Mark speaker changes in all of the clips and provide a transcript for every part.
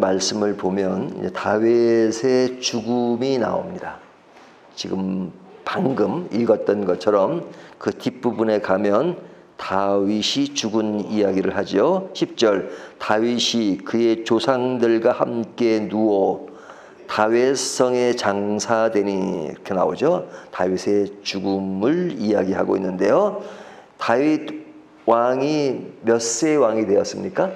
Speaker 1: 말씀을 보면 이제 다윗의 죽음이 나옵니다. 지금 방금 읽었던 것처럼 그 뒷부분에 가면 다윗이 죽은 이야기를 하죠. 10절 다윗이 그의 조상들과 함께 누워 다윗성에 장사되니 이렇게 나오죠. 다윗의 죽음을 이야기하고 있는데요. 다윗 왕이 몇 세의 왕이 되었습니까?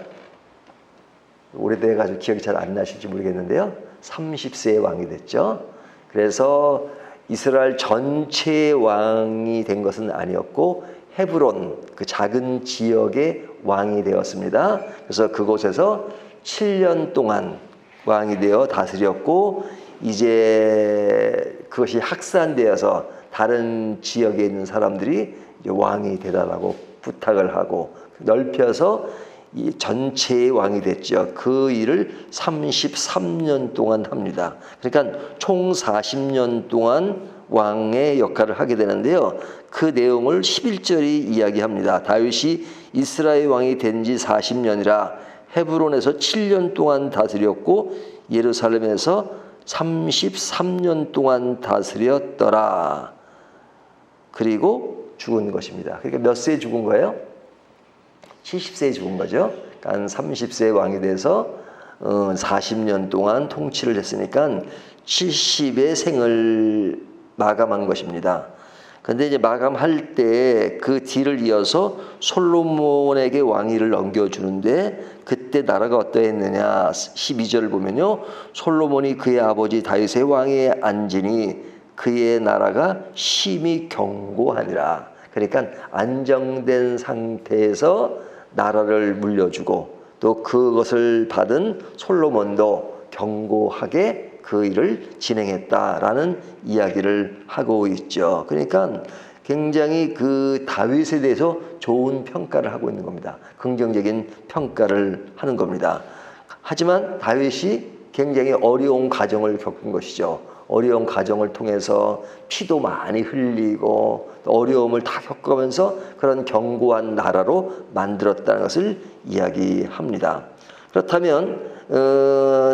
Speaker 1: 오래돼가지고 기억이 잘 안 나실지 모르겠는데요. 30세의 왕이 됐죠. 그래서 이스라엘 전체의 왕이 된 것은 아니었고 헤브론 그 작은 지역의 왕이 되었습니다. 그래서 그곳에서 7년 동안 왕이 되어 다스렸고 이제 그것이 확산되어서 다른 지역에 있는 사람들이 이제 왕이 되달라고 부탁을 하고 넓혀서 이 전체의 왕이 됐죠. 그 일을 33년 동안 합니다. 그러니까 총 40년 동안 왕의 역할을 하게 되는데요. 그 내용을 11절이 이야기합니다. 다윗이 이스라엘 왕이 된 지 40년이라 헤브론에서 7년 동안 다스렸고 예루살렘에서 33년 동안 다스렸더라. 그리고 죽은 것입니다. 그러니까 몇 세에 죽은 거예요? 70세에 죽은 거죠. 그러니까 30세의 왕이 돼서 40년 동안 통치를 했으니까 70의 생을 마감한 것입니다. 근데 이제 마감할 때 그 뒤를 이어서 솔로몬에게 왕위를 넘겨주는데 그때 나라가 어떠했느냐 12절을 보면요. 솔로몬이 그의 아버지 다윗의 왕위에 앉으니 그의 나라가 심히 견고하니라. 그러니까 안정된 상태에서 나라를 물려주고 또 그것을 받은 솔로몬도 견고하게 그 일을 진행했다라는 이야기를 하고 있죠. 그러니까 굉장히 그 다윗에 대해서 좋은 평가를 하고 있는 겁니다. 긍정적인 평가를 하는 겁니다. 하지만 다윗이 굉장히 어려운 과정을 겪은 것이죠. 어려운 과정을 통해서 피도 많이 흘리고 어려움을 다 겪으면서 그런 견고한 나라로 만들었다는 것을 이야기합니다. 그렇다면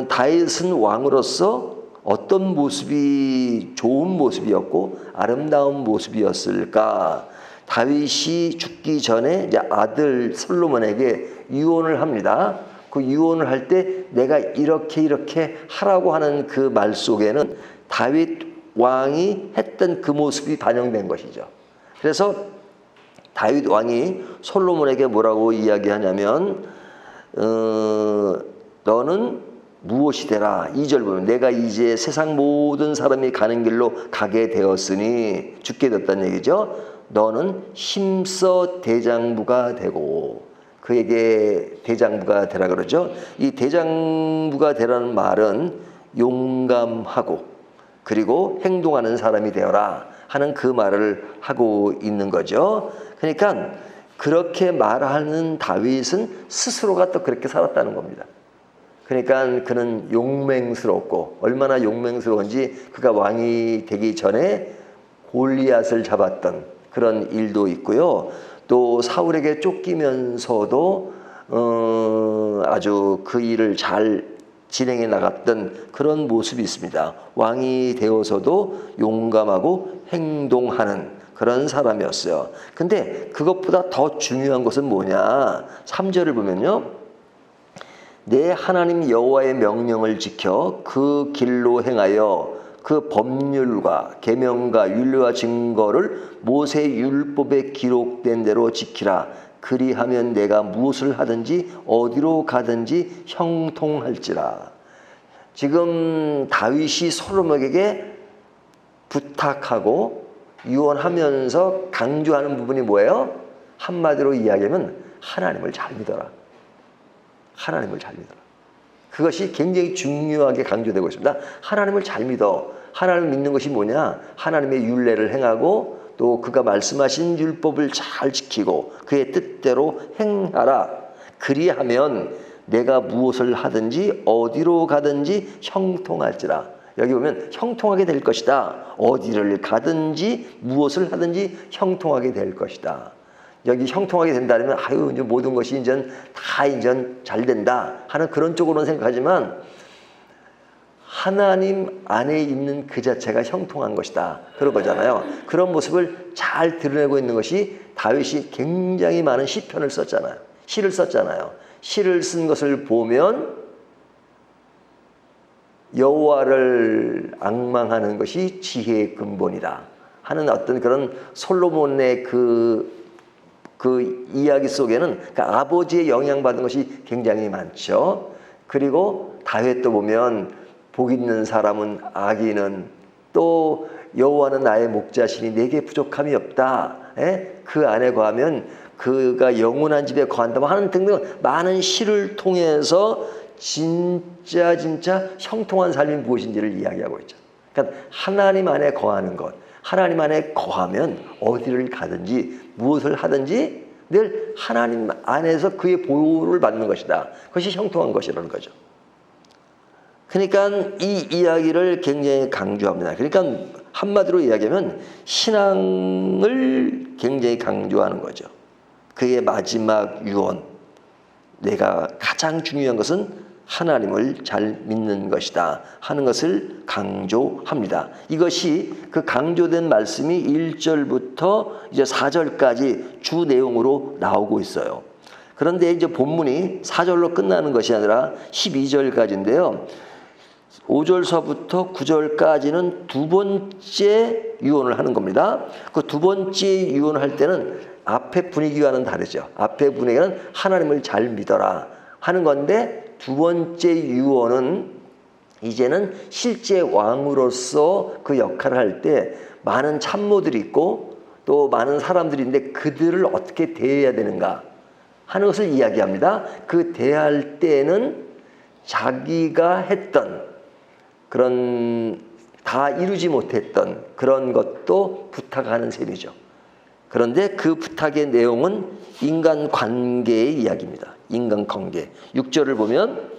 Speaker 1: 다윗은 왕으로서 어떤 모습이 좋은 모습이었고 아름다운 모습이었을까? 다윗이 죽기 전에 이제 아들 솔로몬에게 유언을 합니다. 그 유언을 할 때 내가 이렇게 하라고 하는 그 말 속에는 다윗 왕이 했던 그 모습이 반영된 것이죠. 그래서 다윗 왕이 솔로몬에게 뭐라고 이야기하냐면 너는 무엇이 되라. 2절 보면 내가 이제 세상 모든 사람이 가는 길로 가게 되었으니 죽게 됐다는 얘기죠. 너는 힘써 대장부가 되고 그에게 대장부가 되라 그러죠. 이 대장부가 되라는 말은 용감하고 그리고 행동하는 사람이 되어라 하는 그 말을 하고 있는 거죠. 그러니까 그렇게 말하는 다윗은 스스로가 또 그렇게 살았다는 겁니다. 그러니까 그는 용맹스럽고 얼마나 용맹스러운지 그가 왕이 되기 전에 골리앗을 잡았던 그런 일도 있고요. 또 사울에게 쫓기면서도 아주 그 일을 잘 진행해 나갔던 그런 모습이 있습니다. 왕이 되어서도 용감하고 행동하는 그런 사람이었어요. 근데 그것보다 더 중요한 것은 뭐냐? 3절을 보면요. 내 하나님 여호와의 명령을 지켜 그 길로 행하여 그 법률과 계명과 율례와 증거를 모세 율법에 기록된 대로 지키라. 그리하면 내가 무엇을 하든지 어디로 가든지 형통할지라. 지금 다윗이 솔로몬에게 부탁하고 유언하면서 강조하는 부분이 뭐예요? 한마디로 이야기하면 하나님을 잘 믿어라. 하나님을 잘 믿어라. 그것이 굉장히 중요하게 강조되고 있습니다. 하나님을 잘 믿어. 하나님을 믿는 것이 뭐냐? 하나님의 율례를 행하고 또 그가 말씀하신 율법을 잘 지키고 그의 뜻대로 행하라. 그리하면 내가 무엇을 하든지 어디로 가든지 형통할지라. 여기 보면 형통하게 될 것이다. 어디를 가든지 무엇을 하든지 형통하게 될 것이다. 여기 형통하게 된다면 아유 이제 모든 것이 이제 다 이제 잘 된다 하는 그런 쪽으로는 생각하지만 하나님 안에 있는 그 자체가 형통한 것이다 그런 거잖아요. 그런 모습을 잘 드러내고 있는 것이 다윗이 굉장히 많은 시편을 썼잖아요. 시를 썼잖아요. 시를 쓴 것을 보면 여호와를 앙망하는 것이 지혜의 근본이다 하는 어떤 그런 솔로몬의 그 이야기 속에는 그 아버지의 영향받은 것이 굉장히 많죠. 그리고 다윗도 보면 복 있는 사람은 악인은 또 여호와는 나의 목자시니 내게 부족함이 없다. 그 안에 거하면 그가 영원한 집에 거한다고 하는 등등 많은 시를 통해서 진짜 형통한 삶이 무엇인지를 이야기하고 있죠. 그러니까 하나님 안에 거하는 것, 하나님 안에 거하면 어디를 가든지 무엇을 하든지 늘 하나님 안에서 그의 보호를 받는 것이다. 그것이 형통한 것이라는 거죠. 그러니까 이 이야기를 굉장히 강조합니다. 그러니까 한마디로 이야기하면 신앙을 굉장히 강조하는 거죠. 그의 마지막 유언, 내가 가장 중요한 것은 하나님을 잘 믿는 것이다 하는 것을 강조합니다. 이것이 그 강조된 말씀이 1절부터 이제 4절까지 주 내용으로 나오고 있어요. 그런데 이제 본문이 4절로 끝나는 것이 아니라 12절까지인데요. 5절서부터 9절까지는 두 번째 유언을 하는 겁니다. 그 두 번째 유언을 할 때는 앞에 분위기와는 다르죠. 앞에 분위기는 하나님을 잘 믿어라 하는 건데 두 번째 유언은 이제는 실제 왕으로서 그 역할을 할 때 많은 참모들이 있고 또 많은 사람들이 있는데 그들을 어떻게 대해야 되는가 하는 것을 이야기합니다. 그 대할 때는 자기가 했던 그런 다 이루지 못했던 그런 것도 부탁하는 셈이죠. 그런데 그 부탁의 내용은 인간관계의 이야기입니다. 인간관계. 6절을 보면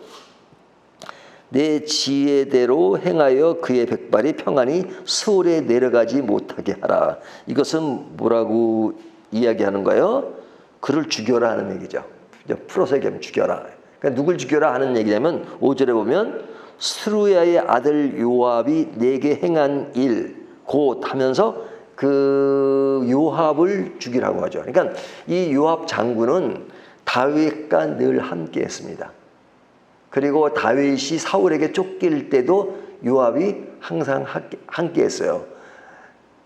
Speaker 1: 내 지혜대로 행하여 그의 백발이 평안히 수월에 내려가지 못하게 하라. 이것은 뭐라고 이야기하는 거예요? 그를 죽여라 하는 얘기죠. 풀어서 얘기하면 죽여라. 그러니까 누굴 죽여라 하는 얘기냐면 5절에 보면 스루야의 아들 요압이 내게 행한 일 곧 하면서 그 요압을 죽이라고 하죠. 그러니까 이 요압 장군은 다윗과 늘 함께 했습니다. 그리고 다윗이 사울에게 쫓길 때도 요압이 항상 함께 했어요.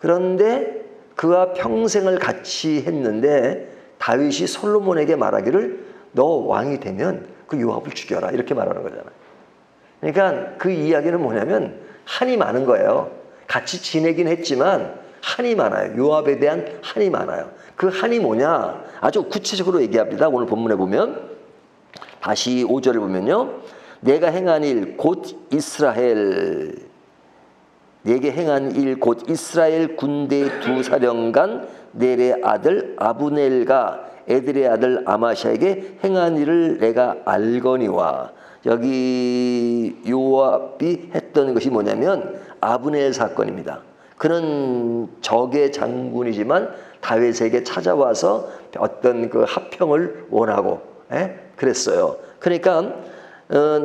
Speaker 1: 그런데 그와 평생을 같이 했는데 다윗이 솔로몬에게 말하기를 너 왕이 되면 그 요압을 죽여라 이렇게 말하는 거잖아요. 그러니까 그 이야기는 뭐냐면 한이 많은 거예요. 같이 지내긴 했지만 한이 많아요. 요압에 대한 한이 많아요. 그 한이 뭐냐? 아주 구체적으로 얘기합니다. 오늘 본문에 보면 다시 5절을 보면요. 내가 행한 일 곧 이스라엘 내게 행한 일 곧 이스라엘 군대 두 사령관 넬의 아들 아브넬과 에들의 아들 아마샤에게 행한 일을 내가 알거니와 여기 요압이 했던 것이 뭐냐면 아브넬 사건입니다. 그는 적의 장군이지만 다윗에게 찾아와서 어떤 그 합평을 원하고 그랬어요. 그러니까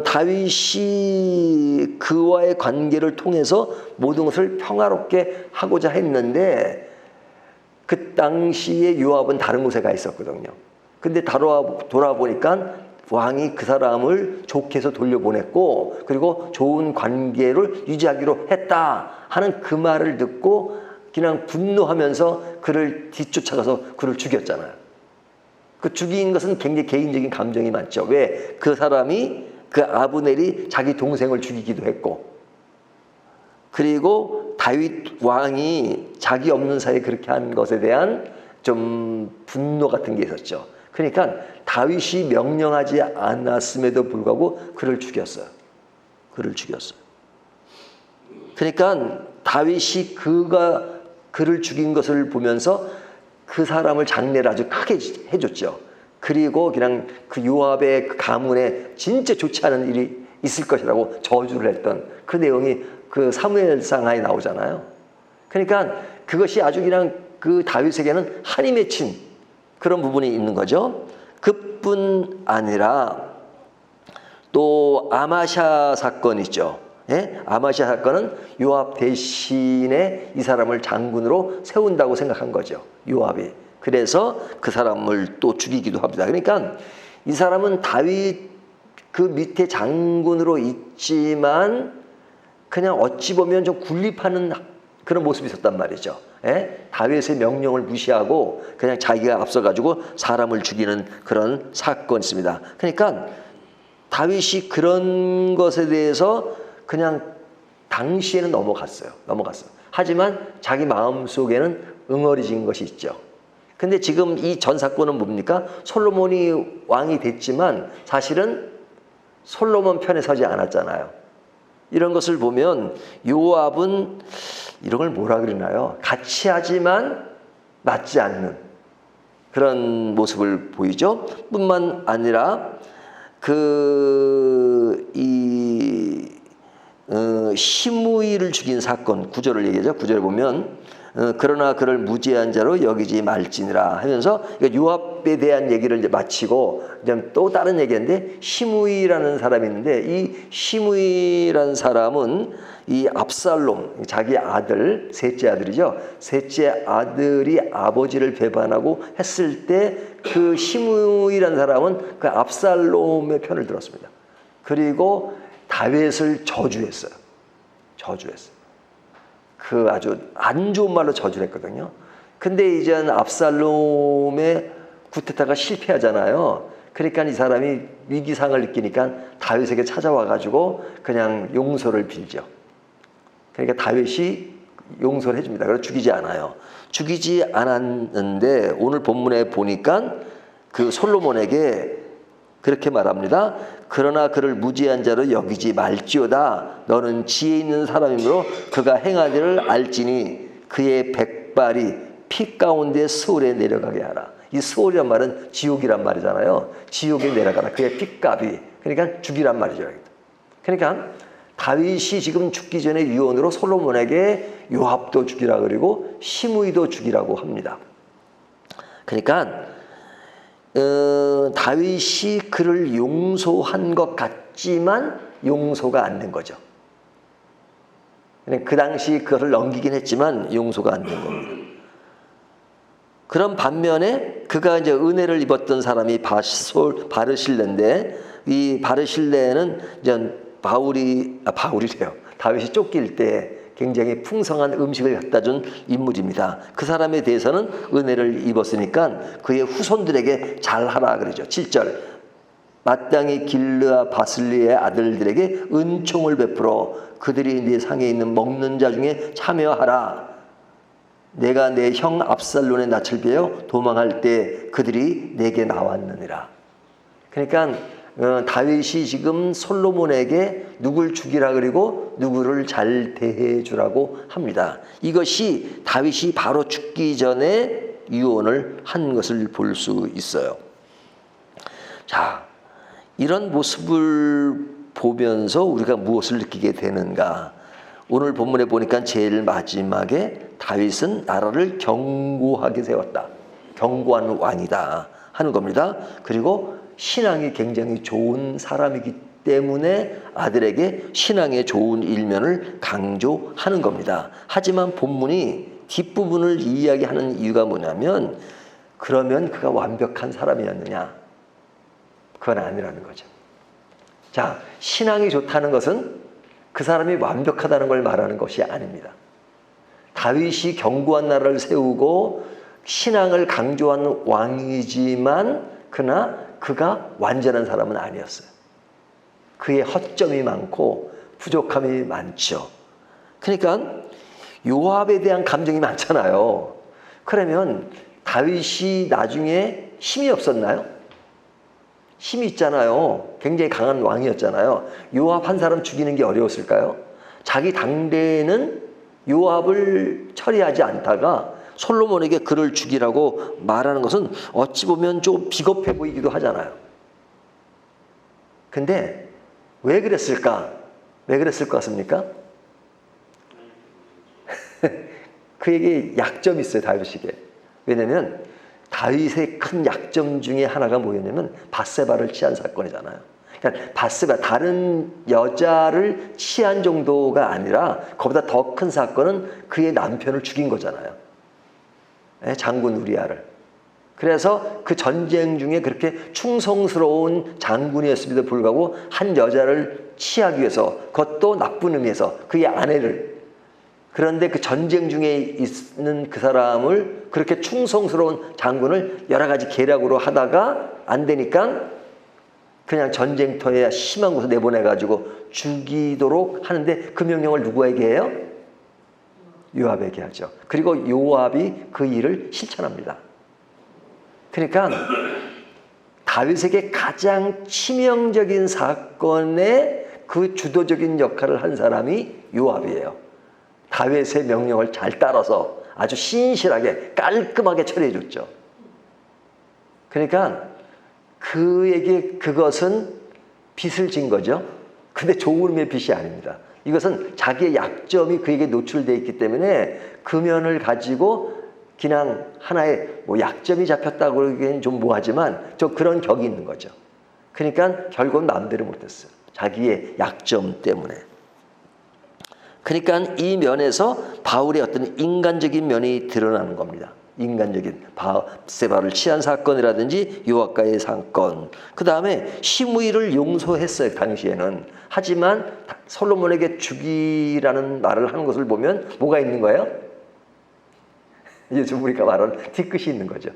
Speaker 1: 다윗이 그와의 관계를 통해서 모든 것을 평화롭게 하고자 했는데 그 당시에 요압은 다른 곳에 가 있었거든요. 근데 돌아보니까 왕이 그 사람을 좋게 해서 돌려보냈고 그리고 좋은 관계를 유지하기로 했다 하는 그 말을 듣고 그냥 분노하면서 그를 뒤쫓아가서 그를 죽였잖아요. 그 죽인 것은 굉장히 개인적인 감정이 많죠. 왜? 그 사람이 그 아브넬이 자기 동생을 죽이기도 했고 그리고 다윗 왕이 자기 없는 사이에 그렇게 한 것에 대한 좀 분노 같은 게 있었죠. 그러니까 다윗이 명령하지 않았음에도 불구하고 그를 죽였어요. 그를 죽였어요. 그러니까 다윗이 그를 죽인 것을 보면서 그 사람을 장례를 아주 크게 해줬죠. 그리고 그냥 그 요압의 그 가문에 진짜 좋지 않은 일이 있을 것이라고 저주를 했던 그 내용이 그 사무엘상하에 나오잖아요. 그러니까 그것이 아주 그냥 그 다윗에게는 한이 맺힌 그런 부분이 있는 거죠. 그뿐 아니라 또 아마샤 사건 있죠. 예? 아마샤 사건은 요압 대신에 이 사람을 장군으로 세운다고 생각한 거죠. 요압이. 그래서 그 사람을 또 죽이기도 합니다. 그러니까 이 사람은 다윗 그 밑에 장군으로 있지만 그냥 어찌 보면 좀 군립하는 그런 모습이 있었단 말이죠. 예? 다윗의 명령을 무시하고 그냥 자기가 앞서가지고 사람을 죽이는 그런 사건이 있습니다. 그러니까 다윗이 그런 것에 대해서 그냥 당시에는 넘어갔어요. 하지만 자기 마음속에는 응어리진 것이 있죠. 근데 지금 이 전 사건은 뭡니까? 솔로몬이 왕이 됐지만 사실은 솔로몬 편에 서지 않았잖아요. 이런 것을 보면 요압은 이런 걸 뭐라 그러나요? 같이 하지만 맞지 않는 그런 모습을 보이죠. 뿐만 아니라 시므이를 죽인 사건 구절을 얘기하죠. 구절을 보면 그러나 그를 무죄한 자로 여기지 말지니라 하면서 요압에 대한 얘기를 이제 마치고 또 다른 얘기인데 시므이라는 사람이 있는데 이 시므이라는 사람은 이 압살롬 자기 아들 셋째 아들이죠. 셋째 아들이 아버지를 배반하고 했을 때 그 시므이라는 사람은 그 압살롬의 편을 들었습니다. 그리고 다윗을 저주했어요. 그 아주 안 좋은 말로 저주를 했거든요. 근데 이제 압살롬의 쿠데타가 실패하잖아요. 그러니까 이 사람이 위기상을 느끼니까 다윗에게 찾아와가지고 그냥 용서를 빌죠. 그러니까 다윗이 용서를 해줍니다. 그래서 죽이지 않아요. 죽이지 않았는데 오늘 본문에 보니까 그 솔로몬에게 그렇게 말합니다. 그러나 그를 무지한 자로 여기지 말지어다. 너는 지혜 있는 사람이므로 그가 행한 일을 알지니 그의 백발이 피 가운데 스올에 내려가게 하라. 이 스올이란 말은 지옥이란 말이잖아요. 지옥에 내려가라. 그의 핏값이. 그러니까 죽이란 말이죠. 그러니까 다윗이 지금 죽기 전에 유언으로 솔로몬에게 요압도 죽이라 그리고 시므이도 죽이라고 합니다. 그러니까 다윗이 그를 용서한 것 같지만 용서가 안 된 거죠. 그 당시 그것을 넘기긴 했지만 용서가 안 된 겁니다. 그런 반면에 그가 이제 은혜를 입었던 사람이 바르실레인데 이 바르실레는 이제 바울이래요. 다윗이 쫓길 때 굉장히 풍성한 음식을 갖다 준 인물입니다. 그 사람에 대해서는 은혜를 입었으니까 그의 후손들에게 잘하라 그러죠. 7절 마땅히 길르아 바슬리의 아들들에게 은총을 베풀어 그들이 네 상에 있는 먹는 자 중에 참여하라. 내가 내 형 압살론의 낯을 베어 도망할 때 그들이 내게 나왔느니라. 그러니까 다윗이 지금 솔로몬에게 누굴 죽이라 그리고 누구를 잘 대해 주라고 합니다. 이것이 다윗이 바로 죽기 전에 유언을 한 것을 볼 수 있어요. 자, 이런 모습을 보면서 우리가 무엇을 느끼게 되는가? 오늘 본문에 보니까 제일 마지막에 다윗은 나라를 견고하게 세웠다. 견고한 왕이다 하는 겁니다. 그리고 신앙이 굉장히 좋은 사람이기 때문에 아들에게 신앙의 좋은 일면을 강조하는 겁니다. 하지만 본문이 뒷부분을 이야기하는 이유가 뭐냐면 그러면 그가 완벽한 사람이었느냐? 그건 아니라는 거죠. 자, 신앙이 좋다는 것은 그 사람이 완벽하다는 걸 말하는 것이 아닙니다. 다윗이 견고한 나라를 세우고 신앙을 강조한 왕이지만 그러나 그가 완전한 사람은 아니었어요. 그의 허점이 많고 부족함이 많죠. 그러니까 요압에 대한 감정이 많잖아요. 그러면 다윗이 나중에 힘이 없었나요? 힘이 있잖아요. 굉장히 강한 왕이었잖아요. 요압 한 사람 죽이는 게 어려웠을까요? 자기 당대에는 요압을 처리하지 않다가 솔로몬에게 그를 죽이라고 말하는 것은 어찌 보면 좀 비겁해 보이기도 하잖아요. 근데 왜 그랬을까? 왜 그랬을 것 같습니까? 그에게 약점이 있어요, 다윗에게. 왜냐면 다윗의 큰 약점 중에 하나가 뭐였냐면 밧세바를 취한 사건이잖아요. 그러니까 밧세바, 다른 여자를 취한 정도가 아니라 그보다 더 큰 사건은 그의 남편을 죽인 거잖아요. 장군 우리아를. 그래서 그 전쟁 중에 그렇게 충성스러운 장군이었음에도 불구하고 한 여자를 취하기 위해서, 그것도 나쁜 의미에서 그의 아내를, 그런데 그 전쟁 중에 있는 그 사람을, 그렇게 충성스러운 장군을 여러 가지 계략으로 하다가 안 되니까 그냥 전쟁터에 심한 곳에 내보내가지고 죽이도록 하는데, 그 명령을 누구에게 해요? 요압에게 하죠. 그리고 요압이 그 일을 실천합니다. 그러니까 다윗에게 가장 치명적인 사건의 그 주도적인 역할을 한 사람이 요압이에요. 다윗의 명령을 잘 따라서 아주 신실하게 깔끔하게 처리해 줬죠. 그러니까 그에게 그것은 빚을 진 거죠. 근데 좋은 의미의 빚이 아닙니다. 이것은 자기의 약점이 그에게 노출되어 있기 때문에 그 면을 가지고 그냥 하나의 뭐 약점이 잡혔다고 그러기엔 좀 뭐하지만 저 그런 격이 있는 거죠. 그러니까 결국은 마음대로 못했어요. 자기의 약점 때문에. 그러니까 이 면에서 바울의 어떤 인간적인 면이 드러나는 겁니다. 인간적인 밧세바를 취한 사건이라든지 요압과의 사건. 그 다음에 시므이를 용서했어요. 당시에는. 하지만 솔로몬에게 죽이라는 말을 하는 것을 보면 뭐가 있는 거예요? 요즘 우리가 말하는 뒤끝이 있는 거죠.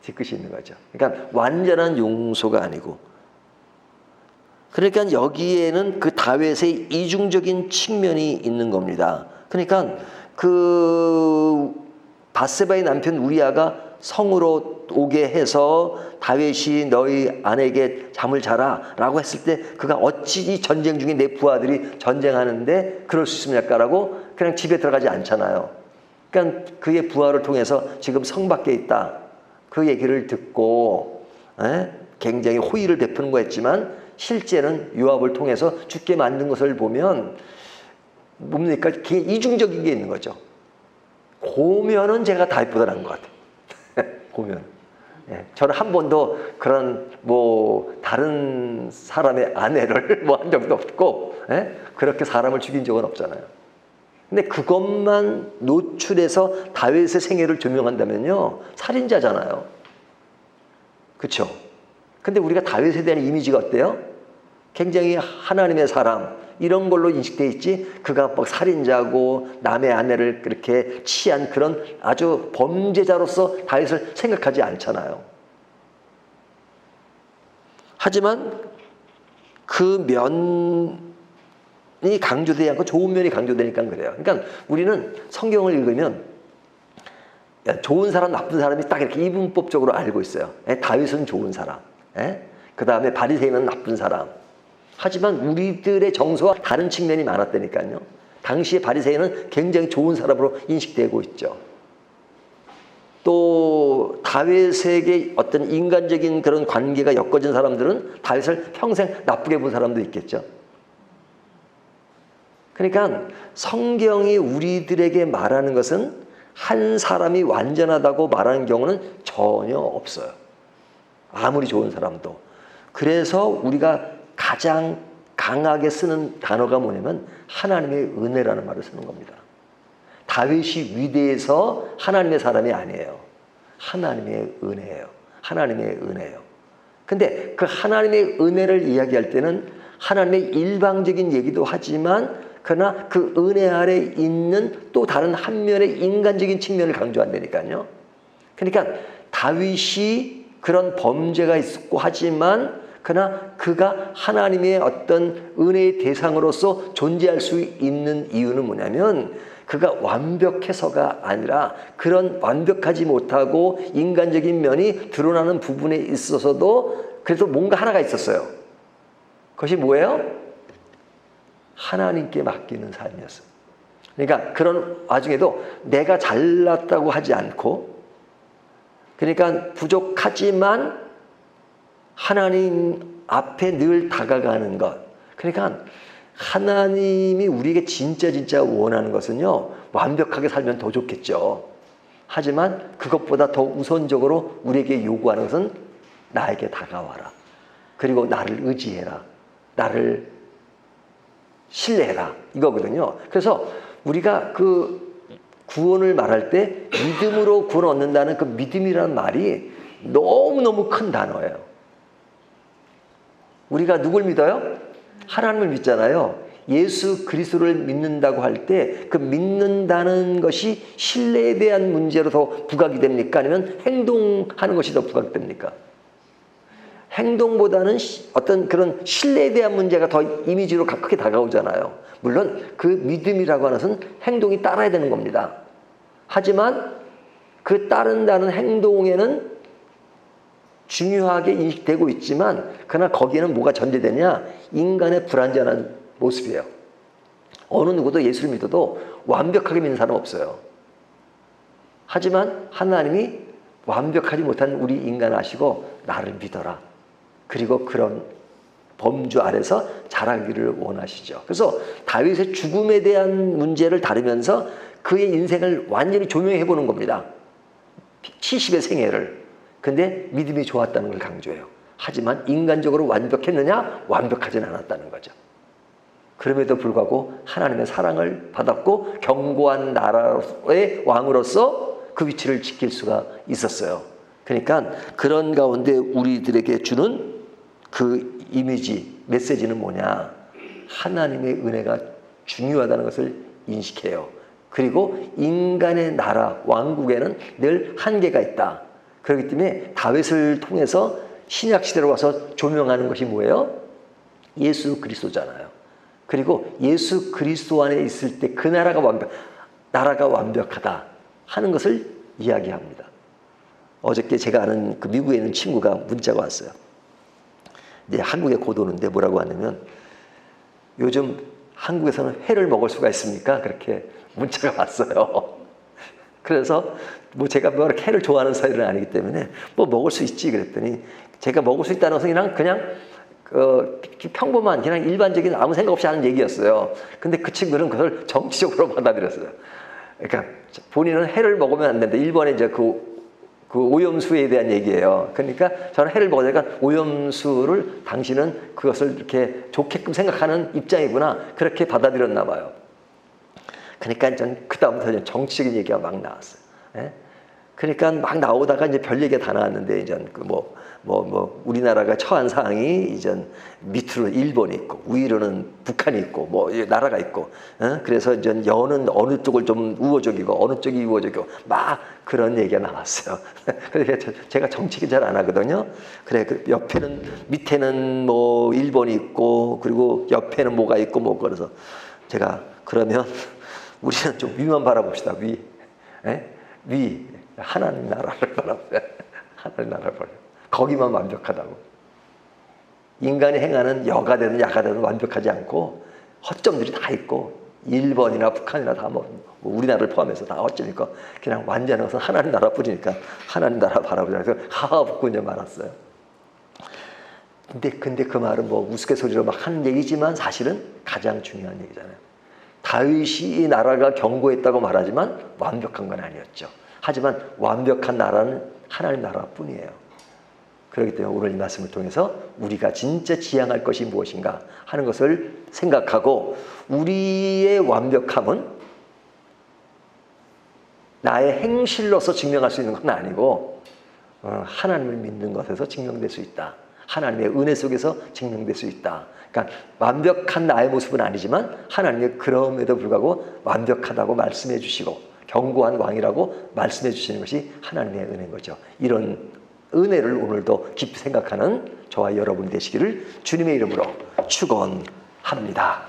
Speaker 1: 뒤끝이 있는 거죠. 그러니까 완전한 용서가 아니고. 그러니까 여기에는 그 다윗의 이중적인 측면이 있는 겁니다. 그러니까 그 밧세바의 남편 우리아가 성으로 오게 해서 다윗이 너희 아내에게 잠을 자라 라고 했을 때 그가 어찌 이 전쟁 중에 내 부하들이 전쟁하는데 그럴 수 있습니까라고 그냥 집에 들어가지 않잖아요. 그러니까 그의 부하를 통해서 지금 성 밖에 있다. 그 얘기를 듣고 굉장히 호의를 베푸는 거였지만 실제는 요압을 통해서 죽게 만든 것을 보면 뭡니까? 이중적인 게 있는 거죠. 고면은 제가 다윗보다 나은 것 같아요. 고면. 저는 한 번도 그런 뭐 다른 사람의 아내를 뭐 한 적도 없고 그렇게 사람을 죽인 적은 없잖아요. 근데 그것만 노출해서 다윗의 생애를 조명한다면요, 살인자잖아요. 그렇죠? 근데 우리가 다윗에 대한 이미지가 어때요? 굉장히 하나님의 사람 이런 걸로 인식돼 있지, 그가 막 살인자고 남의 아내를 그렇게 취한 그런 아주 범죄자로서 다윗을 생각하지 않잖아요. 하지만 그 면이 강조되지 않고 좋은 면이 강조되니까 그래요. 그러니까 우리는 성경을 읽으면 좋은 사람, 나쁜 사람이 딱 이렇게 이분법적으로 알고 있어요. 다윗은 좋은 사람, 그 다음에 바리새인은 나쁜 사람. 하지만 우리들의 정서와 다른 측면이 많았다니까요. 당시의 바리새인은 굉장히 좋은 사람으로 인식되고 있죠. 또 다윗에게 어떤 인간적인 그런 관계가 엮어진 사람들은 다윗을 평생 나쁘게 본 사람도 있겠죠. 그러니까 성경이 우리들에게 말하는 것은 한 사람이 완전하다고 말하는 경우는 전혀 없어요. 아무리 좋은 사람도. 그래서 우리가 가장 강하게 쓰는 단어가 뭐냐면 하나님의 은혜라는 말을 쓰는 겁니다. 다윗이 위대해서 하나님의 사람이 아니에요. 하나님의 은혜예요. 하나님의 은혜예요. 근데 그 하나님의 은혜를 이야기할 때는 하나님의 일방적인 얘기도 하지만 그러나 그 은혜 아래 있는 또 다른 한 면의 인간적인 측면을 강조한다니까요. 그러니까 다윗이 그런 범죄가 있었고 하지만 그러나 그가 하나님의 어떤 은혜의 대상으로서 존재할 수 있는 이유는 뭐냐면 그가 완벽해서가 아니라 그런 완벽하지 못하고 인간적인 면이 드러나는 부분에 있어서도 그래도 뭔가 하나가 있었어요. 그것이 뭐예요? 하나님께 맡기는 삶이었어요. 그러니까 그런 와중에도 내가 잘났다고 하지 않고, 그러니까 부족하지만 하나님 앞에 늘 다가가는 것. 그러니까 하나님이 우리에게 진짜 원하는 것은요, 완벽하게 살면 더 좋겠죠. 하지만 그것보다 더 우선적으로 우리에게 요구하는 것은 나에게 다가와라. 그리고 나를 의지해라. 나를 신뢰해라. 이거거든요. 그래서 우리가 그 구원을 말할 때 믿음으로 구원 얻는다는 그 믿음이라는 말이 너무너무 큰 단어예요. 우리가 누굴 믿어요? 하나님을 믿잖아요. 예수 그리스도를 믿는다고 할 때 그 믿는다는 것이 신뢰에 대한 문제로 더 부각이 됩니까? 아니면 행동하는 것이 더 부각이 됩니까? 행동보다는 어떤 그런 신뢰에 대한 문제가 더 이미지로 크게 다가오잖아요. 물론 그 믿음이라고 하는 것은 행동이 따라야 되는 겁니다. 하지만 그 따른다는 행동에는 중요하게 인식되고 있지만 그러나 거기에는 뭐가 전제되냐? 인간의 불완전한 모습이에요. 어느 누구도 예수를 믿어도 완벽하게 믿는 사람 없어요. 하지만 하나님이 완벽하지 못한 우리 인간을 아시고 나를 믿어라. 그리고 그런 범주 아래서 자라기를 원하시죠. 그래서 다윗의 죽음에 대한 문제를 다루면서 그의 인생을 완전히 조명해 보는 겁니다. 70의 생애를. 근데 믿음이 좋았다는 걸 강조해요. 하지만 인간적으로 완벽했느냐? 완벽하진 않았다는 거죠. 그럼에도 불구하고 하나님의 사랑을 받았고 견고한 나라의 왕으로서 그 위치를 지킬 수가 있었어요. 그러니까 그런 가운데 우리들에게 주는 그 이미지, 메시지는 뭐냐? 하나님의 은혜가 중요하다는 것을 인식해요. 그리고 인간의 나라, 왕국에는 늘 한계가 있다. 그렇기 때문에 다윗을 통해서 신약 시대로 와서 조명하는 것이 뭐예요? 예수 그리스도잖아요. 그리고 예수 그리스도 안에 있을 때 그 나라가 완벽하다 하는 것을 이야기합니다. 어저께 제가 아는 그 미국에 있는 친구가 문자가 왔어요. 이제 한국에 곧 오는데 뭐라고 하냐면 요즘 한국에서는 회를 먹을 수가 있습니까? 그렇게 문자가 왔어요. 그래서 뭐 제가 뭐 이렇게 회를 좋아하는 사이는 아니기 때문에 뭐 먹을 수 있지 그랬더니 제가 먹을 수 있다는 것은 그냥 평범한 그냥 일반적인 아무 생각 없이 하는 얘기였어요. 근데 그 친구는 그걸 정치적으로 받아들였어요. 그러니까 본인은 회를 먹으면 안 된다. 일본의 이제 그 오염수에 대한 얘기예요. 그러니까 저는 회를 먹으니까 오염수를 당신은 그것을 이렇게 좋게끔 생각하는 입장이구나. 그렇게 받아들였나 봐요. 그러니까 전 그다음부터 정치적인 얘기가 막 나왔어요. 예? 그러니까 막 나오다가 이제 별 얘기가 다 나왔는데 이제 우리나라가 처한 상황이 이제 밑으로 일본이 있고 위로는 북한이 있고 뭐 나라가 있고 그래서 이제 여는 어느 쪽을 좀 우호적이고 어느 쪽이 우호적이고 막 그런 얘기가 나왔어요. 그래서 제가 정치기 잘 안 하거든요. 그래 그 옆에는 밑에는 뭐 일본이 있고 그리고 옆에는 뭐가 있고 뭐 그래서 제가 그러면 우리는 좀 위만 바라봅시다. 위 하나님 나라를 바라보세요. 하나님 나라를 바라보세요. 거기만 완벽하다고. 인간이 행하는 여가 되든 야가 되든 완벽하지 않고 허점들이 다 있고 일본이나 북한이나 다 뭐 우리나라를 포함해서 다 허점이 있고 그냥 완전한 것은 하나님 나라뿐이니까 하나님 나라 바라보자. 그래서 하하 붙고 이제 말았어요. 근데 그 말은 뭐 우스갯소리로 막 하는 얘기지만 사실은 가장 중요한 얘기잖아요. 다윗이 이 나라가 견고했다고 말하지만 완벽한 건 아니었죠. 하지만 완벽한 나라는 하나님 나라뿐이에요. 그렇기 때문에 오늘 이 말씀을 통해서 우리가 진짜 지향할 것이 무엇인가 하는 것을 생각하고 우리의 완벽함은 나의 행실로서 증명할 수 있는 건 아니고 하나님을 믿는 것에서 증명될 수 있다. 하나님의 은혜 속에서 증명될 수 있다. 그러니까 완벽한 나의 모습은 아니지만 하나님의 그럼에도 불구하고 완벽하다고 말씀해 주시고 견고한 왕이라고 말씀해 주시는 것이 하나님의 은혜인 거죠. 이런 은혜를 오늘도 깊이 생각하는 저와 여러분 되시기를 주님의 이름으로 축원합니다.